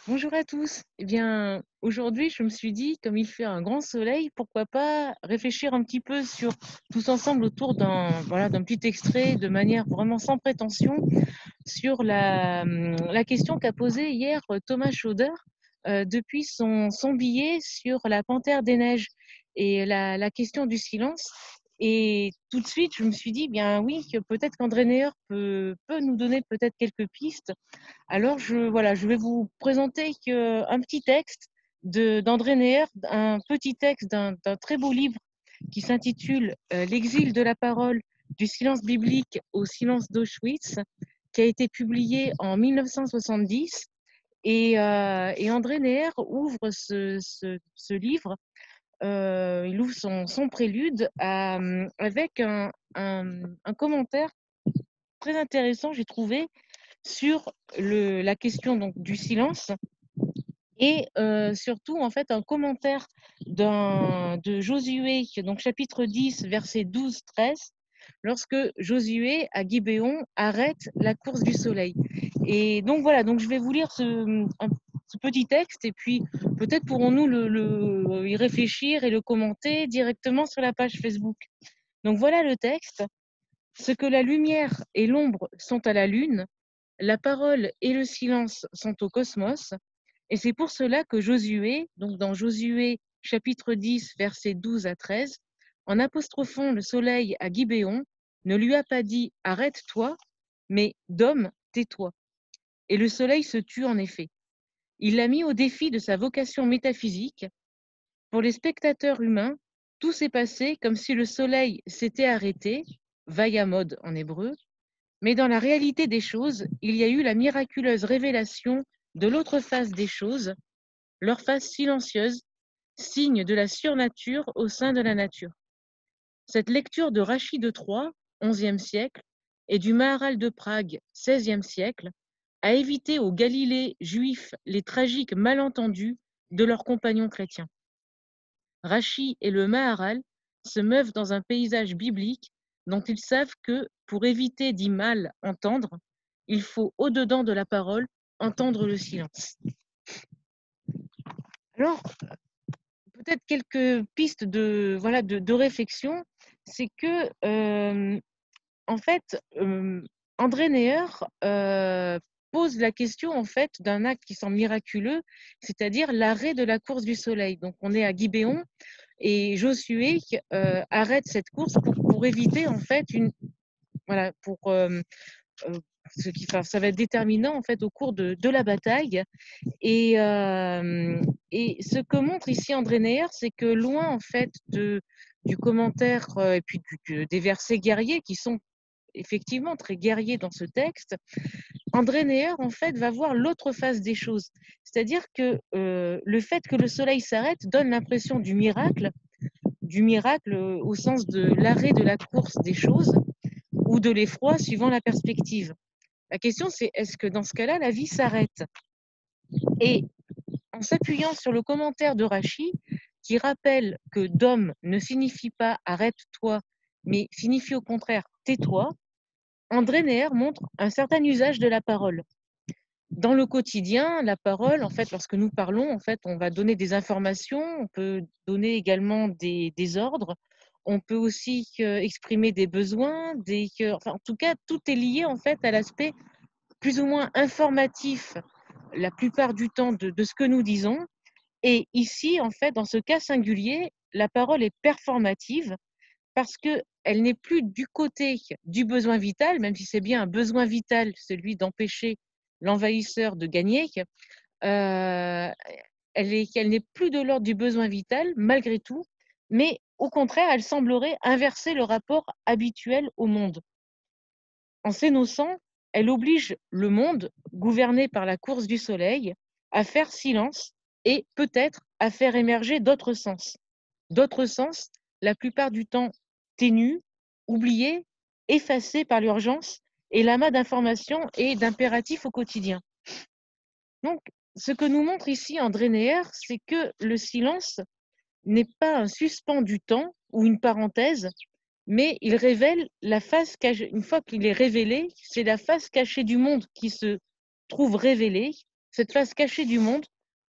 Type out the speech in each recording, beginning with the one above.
Bonjour à tous. Eh bien, aujourd'hui, je me suis dit, comme il fait un grand soleil, pourquoi pas réfléchir un petit peu sur tous ensemble autour d'un petit extrait de manière vraiment sans prétention sur la question qu'a posée hier Thomas Schauder depuis son billet sur la Panthère des Neiges et la question du silence. Et tout de suite, je me suis dit, bien oui, que peut-être qu'André Neher peut nous donner peut-être quelques pistes. Alors, je vais vous présenter un petit texte d'André Neher, un petit texte d'un très beau livre qui s'intitule L'exil de la parole, du silence biblique au silence d'Auschwitz, qui a été publié en 1970. Et André Neher ouvre ce livre, il ouvre son prélude avec un commentaire très intéressant, j'ai trouvé, sur la question donc, du silence et surtout en fait un commentaire de Josué, donc chapitre 10, versets 12-13, lorsque Josué à Gibéon arrête la course du soleil. Et donc voilà, donc je vais vous lire ce petit texte et puis peut-être pourrons-nous y réfléchir et le commenter directement sur la page Facebook. Donc voilà le texte. Ce que la lumière et l'ombre sont à la lune, la parole et le silence sont au cosmos, et c'est pour cela que Josué, donc dans Josué chapitre 10, versets 12 à 13, en apostrophant le soleil à Gibéon, ne lui a pas dit arrête-toi, mais d'homme, tais-toi. Et le soleil se tut en effet. Il l'a mis au défi de sa vocation métaphysique. Pour les spectateurs humains, tout s'est passé comme si le soleil s'était arrêté, vayamod en hébreu, mais dans la réalité des choses, il y a eu la miraculeuse révélation de l'autre face des choses, leur face silencieuse, signe de la surnature au sein de la nature. Cette lecture de Rachid de Troyes, XIe siècle, et du Maharal de Prague, XVIe siècle, a évité aux Galilées juifs les tragiques malentendus de leurs compagnons chrétiens. Rachid et le Maharal se meuvent dans un paysage biblique dont ils savent que, pour éviter d'y mal entendre, il faut, au-dedans de la parole, entendre le silence. Alors, peut-être quelques pistes de réflexion, c'est que, en fait, André Neher pose la question en fait d'un acte qui semble miraculeux, c'est-à-dire l'arrêt de la course du soleil. Donc, on est à Gibéon et Josué arrête cette course pour éviter en fait voilà, ça va être déterminant en fait au cours de la bataille. Et ce que montre ici André Neher, c'est que loin en fait du commentaire et puis des versets guerriers qui sont effectivement très guerriers dans ce texte, André Neher en fait va voir l'autre face des choses. C'est-à-dire que le fait que le soleil s'arrête donne l'impression du miracle au sens de l'arrêt de la course des choses ou de l'effroi suivant la perspective. La question c'est est-ce que dans ce cas-là, la vie s'arrête? Et en s'appuyant sur le commentaire de Rachid, qui rappelle que d'homme ne signifie pas arrête-toi, mais signifie au contraire tais-toi, André Neher montre un certain usage de la parole. Dans le quotidien, la parole, en fait, lorsque nous parlons, en fait, on va donner des informations, on peut donner également des ordres, on peut aussi exprimer des besoins, enfin, en tout cas, tout est lié en fait à l'aspect plus ou moins informatif la plupart du temps de ce que nous disons. Et ici, en fait, dans ce cas singulier, la parole est performative parce qu'elle n'est plus du côté du besoin vital, même si c'est bien un besoin vital, celui d'empêcher l'envahisseur de gagner, elle n'est plus de l'ordre du besoin vital, malgré tout, mais au contraire, elle semblerait inverser le rapport habituel au monde. En s'énonçant, elle oblige le monde, gouverné par la course du soleil, à faire silence et peut-être à faire émerger d'autres sens. D'autres sens, la plupart du temps ténus, oubliés, effacés par l'urgence et l'amas d'informations et d'impératifs au quotidien. Donc, ce que nous montre ici André Neher, c'est que le silence n'est pas un suspens du temps ou une parenthèse, mais il révèle la face cachée. Une fois qu'il est révélé, c'est la face cachée du monde qui se trouve révélée, cette face cachée du monde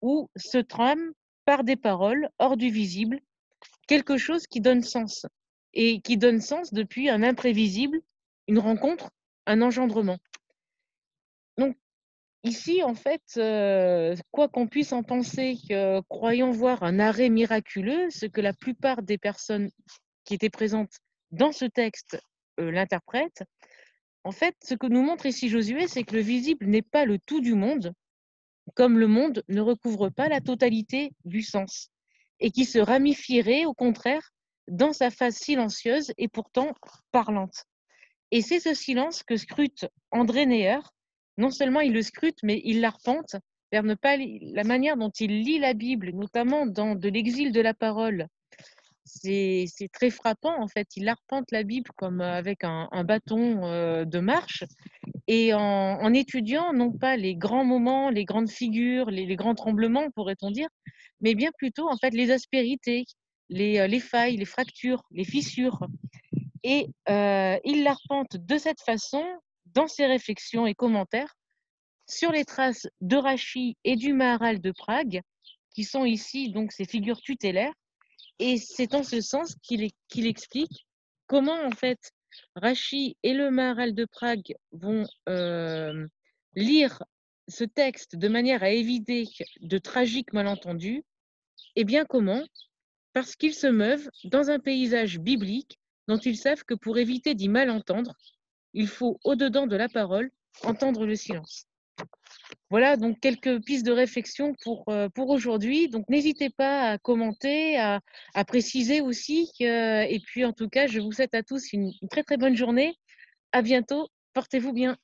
où se trame par des paroles hors du visible quelque chose qui donne sens et qui donne sens depuis un imprévisible, une rencontre, un engendrement. Donc ici, en fait, quoi qu'on puisse en penser, croyant voir un arrêt miraculeux, ce que la plupart des personnes qui étaient présentes dans ce texte l'interprètent, en fait, ce que nous montre ici Josué, c'est que le visible n'est pas le tout du monde, comme le monde ne recouvre pas la totalité du sens, et qui se ramifierait au contraire dans sa phase silencieuse et pourtant parlante. Et c'est ce silence que scrute André Neher. Non seulement il le scrute, mais il l'arpente vers ne pas la manière dont il lit la Bible, notamment dans De l'exil de la parole. C'est très frappant en fait. Il arpente la Bible comme avec un bâton de marche et en étudiant non pas les grands moments, les grandes figures, les grands tremblements, pourrait-on dire, mais bien plutôt en fait les aspérités, les failles, les fractures, les fissures. Et il l'arpente de cette façon dans ses réflexions et commentaires sur les traces de Rachi et du Maharal de Prague, qui sont ici donc ces figures tutélaires. Et c'est en ce sens qu'il explique comment en fait Rachi et le Maharal de Prague vont lire ce texte de manière à éviter de tragiques malentendus. Et bien comment? Parce qu'ils se meuvent dans un paysage biblique dont ils savent que pour éviter d'y mal entendre, il faut, au-dedans de la parole, entendre le silence. Voilà donc quelques pistes de réflexion pour aujourd'hui. Donc n'hésitez pas à commenter, à préciser aussi. Et puis en tout cas, je vous souhaite à tous une très très bonne journée. À bientôt. Portez-vous bien.